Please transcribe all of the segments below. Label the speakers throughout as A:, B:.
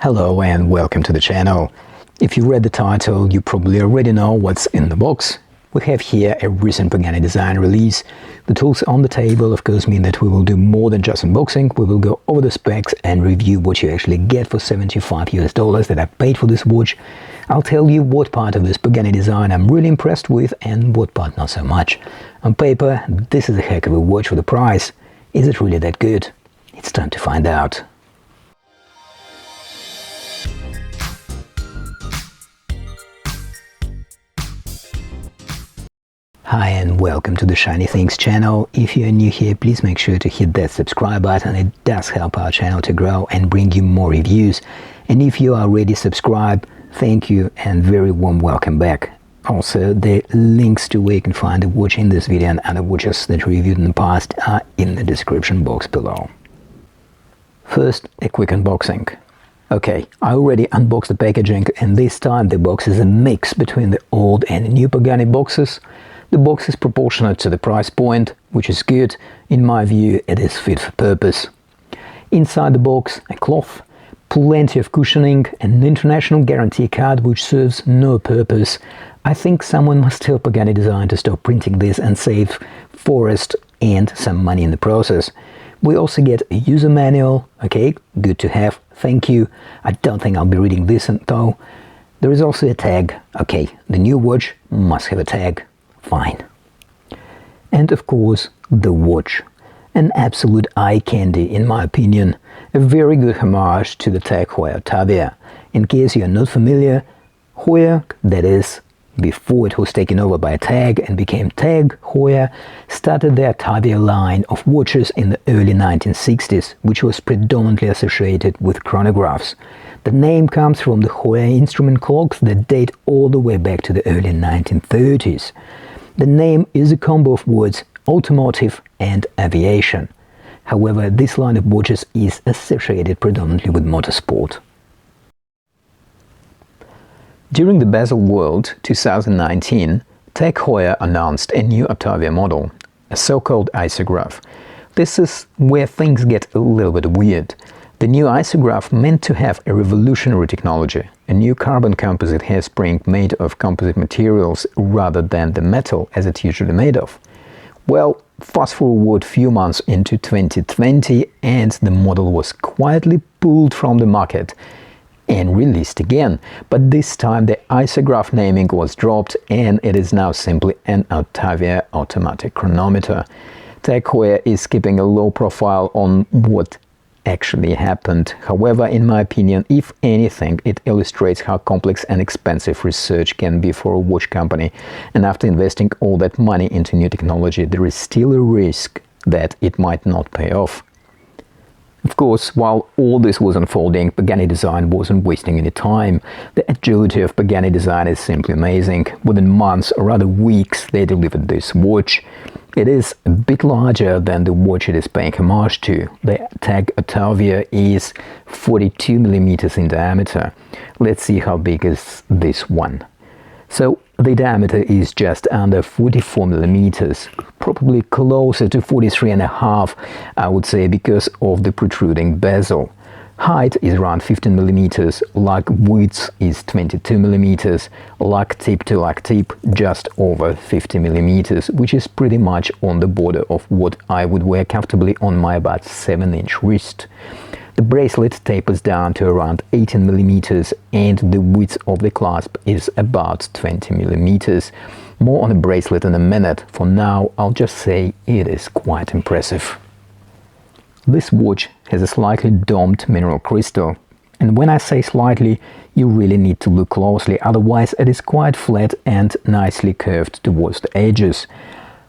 A: Hello and welcome to the channel. If you read the title, you probably already know what's in the box. We have here a recent Pagani design release. The tools on the table of course mean that we will do more than just unboxing. We will go over the specs and review what you actually get for $75 that I paid for this watch. I'll tell you what part of this Pagani design I'm really impressed with and what part not so much. On paper, this is a heck of a watch for the price. Is it really that good? It's time to find out. Hi and welcome to the Shiny Things channel. If you are new here, please make sure to hit that subscribe button. It does help our channel to grow and bring you more reviews. And if you are already subscribed, thank you and very warm welcome back. Also, the links to where you can find the watch in this video and other watches that we reviewed in the past are in the description box below. First, a quick unboxing. Okay, I already unboxed the packaging and this time the box is a mix between the old and new Pagani boxes. The box is proportionate to the price point, which is good. In my view, it is fit for purpose. Inside the box, a cloth, plenty of cushioning, and an international guarantee card which serves no purpose. I think someone must tell Pagani Design to stop printing this and save forest and some money in the process. We also get a user manual. Okay, good to have, thank you. I don't think I'll be reading this though. There is also a tag. Okay, the new watch must have a tag. Fine. And of course, the watch. An absolute eye candy in my opinion. A very good homage to the Tag Autavia. In case you are not familiar, Heuer, that is, before it was taken over by Tag and became Tag Heuer, started the Autavia line of watches in the early 1960s, which was predominantly associated with chronographs. The name comes from the Heuer instrument clocks that date all the way back to the early 1930s. The name is a combo of words automotive and aviation. However, this line of watches is associated predominantly with motorsport. During the Bezel World 2019, Tag Heuer announced a new Autavia model, a so-called isograph. This is where things get a little bit weird. The new isograph meant to have a revolutionary technology, a new carbon composite hairspring made of composite materials rather than the metal as it's usually made of. Well, fast forward few months into 2020 and the model was quietly pulled from the market and released again, but this time the isograph naming was dropped and it is now simply an Autavia automatic chronometer. Tag Heuer is keeping a low profile on what actually happened. However, in my opinion, if anything, it illustrates how complex and expensive research can be for a watch company, and after investing all that money into new technology, there is still a risk that it might not pay off. Of course, while all this was unfolding, Pagani Design wasn't wasting any time. The agility of Pagani Design is simply amazing. Within months or rather weeks, they delivered this watch. It is a bit larger than the watch it is paying homage to. The Tag Autavia is 42 mm in diameter. Let's see how big is this one. So the diameter is just under 44 mm, probably closer to 43.5, I would say, because of the protruding bezel. Height is around 15 mm, lug width is 22 mm, lug tip to lug tip just over 50 mm, which is pretty much on the border of what I would wear comfortably on my about 7-inch wrist. The bracelet tapers down to around 18 mm and the width of the clasp is about 20 mm. More on the bracelet in a minute. For now, I'll just say it is quite impressive. This watch has a slightly domed mineral crystal, and when I say slightly, you really need to look closely, otherwise it is quite flat and nicely curved towards the edges.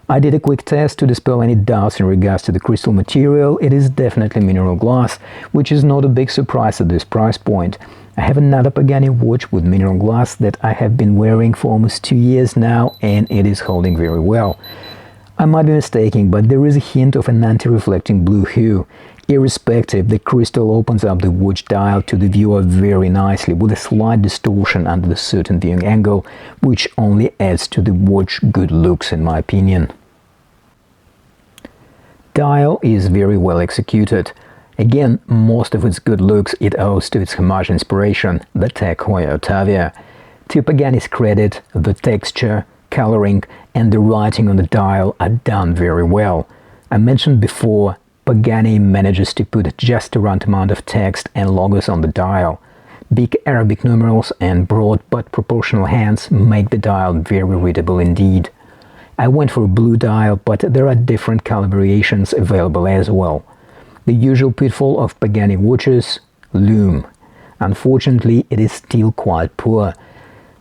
A: I did a quick test to dispel any doubts in regards to the crystal material. It is definitely mineral glass, which is not a big surprise at this price point. I have another Pagani watch with mineral glass that I have been wearing for almost 2 years now, and it is holding very well. I might be mistaken, but there is a hint of an anti-reflecting blue hue. Irrespective, the crystal opens up the watch dial to the viewer very nicely, with a slight distortion under the certain viewing angle, which only adds to the watch good looks in my opinion. Dial is very well executed. Again, most of its good looks it owes to its Homage inspiration, the Tag Autavia. To Pagani's credit, the texture, coloring and the writing on the dial are done very well. I mentioned before, Pagani manages to put just the right amount of text and logos on the dial. Big Arabic numerals and broad but proportional hands make the dial very readable indeed. I went for a blue dial, but there are different color variations available as well. The usual pitfall of Pagani watches, Lume. Unfortunately, it is still quite poor.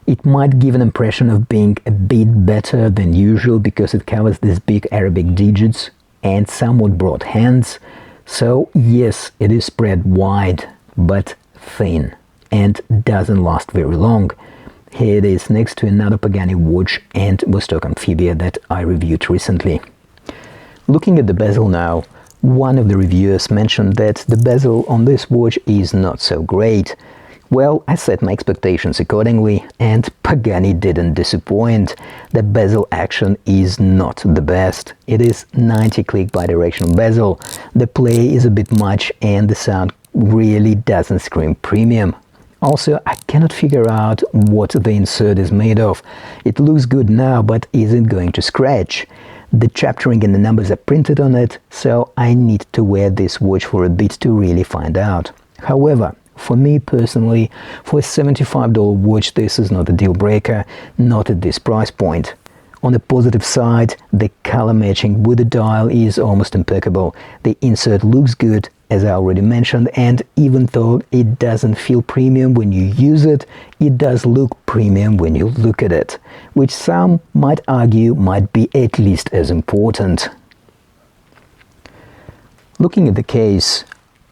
A: It might give an impression of being a bit better than usual because it covers these big Arabic digits and somewhat broad hands. So yes, it is spread wide, but thin, and doesn't last very long. Here it is next to another Pagani watch and Vostok Amphibia that I reviewed recently. Looking at the bezel now, one of the reviewers mentioned that the bezel on this watch is not so great. Well, I set my expectations accordingly, and Pagani didn't disappoint. The bezel action is not the best. It is 90-click bidirectional bezel. The play is a bit much and the sound really doesn't scream premium. Also, I cannot figure out what the insert is made of. It looks good now, but is it going to scratch? The chaptering and the numbers are printed on it, so I need to wear this watch for a bit to really find out. However, for me personally, for a $75 watch, this is not a deal breaker, not at this price point. On the positive side, the color matching with the dial is almost impeccable. The insert looks good, as I already mentioned, and even though it doesn't feel premium when you use it, it does look premium when you look at it, which some might argue might be at least as important. Looking at the case,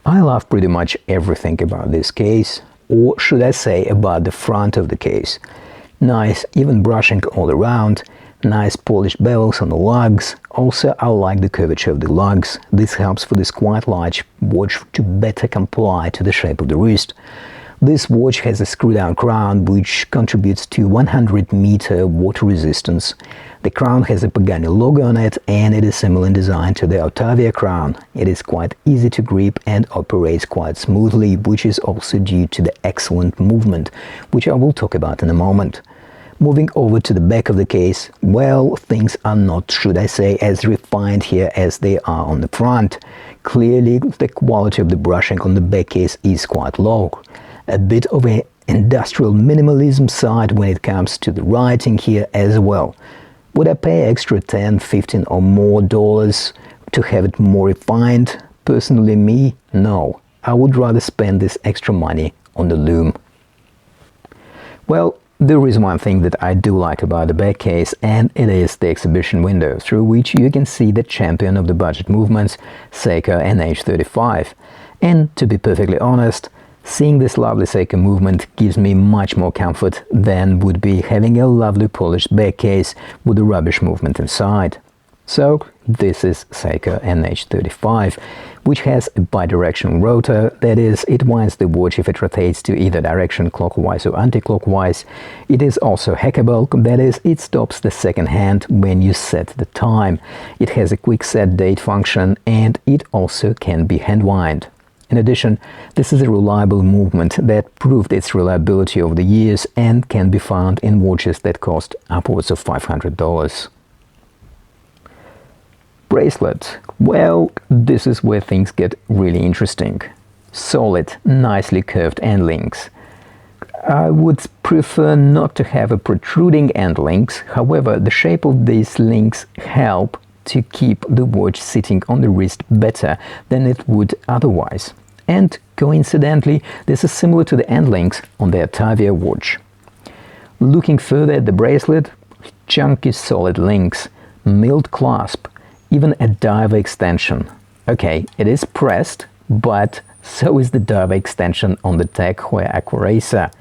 A: I love pretty much everything about this case, or should I say about the front of the case. Nice even brushing all around, nice polished bevels on the lugs. Also, I like the curvature of the lugs. This helps for this quite large watch to better comply to the shape of the wrist. This watch has a screw-down crown which contributes to 100-meter water resistance. The crown has a Pagani logo on it and it is similar in design to the Autavia crown. It is quite easy to grip and operates quite smoothly, which is also due to the excellent movement, which I will talk about in a moment. Moving over to the back of the case, well, things are not, should I say, as refined here as they are on the front. Clearly, the quality of the brushing on the back case is quite low. A bit of an industrial minimalism side when it comes to the writing here as well. Would I pay extra $10, $15 or more dollars to have it more refined? Personally me, no. I would rather spend this extra money on the Lume. Well, there is one thing that I do like about the back case, and it is the exhibition window through which you can see the champion of the budget movements, Seiko NH35. And to be perfectly honest, seeing this lovely Seiko movement gives me much more comfort than would be having a lovely polished back case with a rubbish movement inside. So this is Seiko NH35, which has a bidirectional rotor, that is, it winds the watch if it rotates to either direction, clockwise or anti-clockwise. It is also hackable, that is, it stops the second hand when you set the time. It has a quick set date function and it also can be hand wind. In addition, this is a reliable movement that proved its reliability over the years and can be found in watches that cost upwards of $500. Bracelet. Well, this is where things get really interesting. Solid, nicely curved end links. I would prefer not to have a protruding end links, however, the shape of these links help to keep the watch sitting on the wrist better than it would otherwise. And coincidentally, this is similar to the end links on the Autavia watch. Looking further at the bracelet, chunky solid links, milled clasp, even a diver extension. Okay, it is pressed, but so is the diver extension on the Tag Heuer Aquaracer.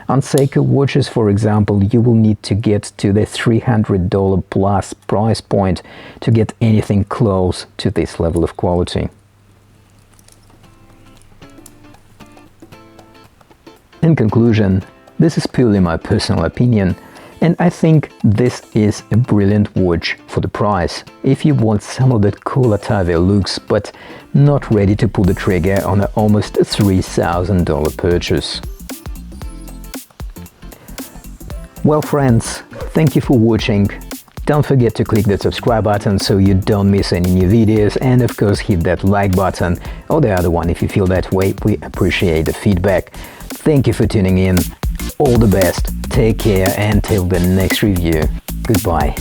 A: On Seiko watches, for example, you will need to get to the $300 plus price point to get anything close to this level of quality. In conclusion, this is purely my personal opinion. And I think this is a brilliant watch for the price, if you want some of that cool Autavia looks but not ready to pull the trigger on an almost $3,000 purchase. Well friends, thank you for watching. Don't forget to click that subscribe button so you don't miss any new videos, and of course hit that like button or the other one if you feel that way. We appreciate the feedback. Thank you for tuning in. All the best, take care, and till the next review. Goodbye.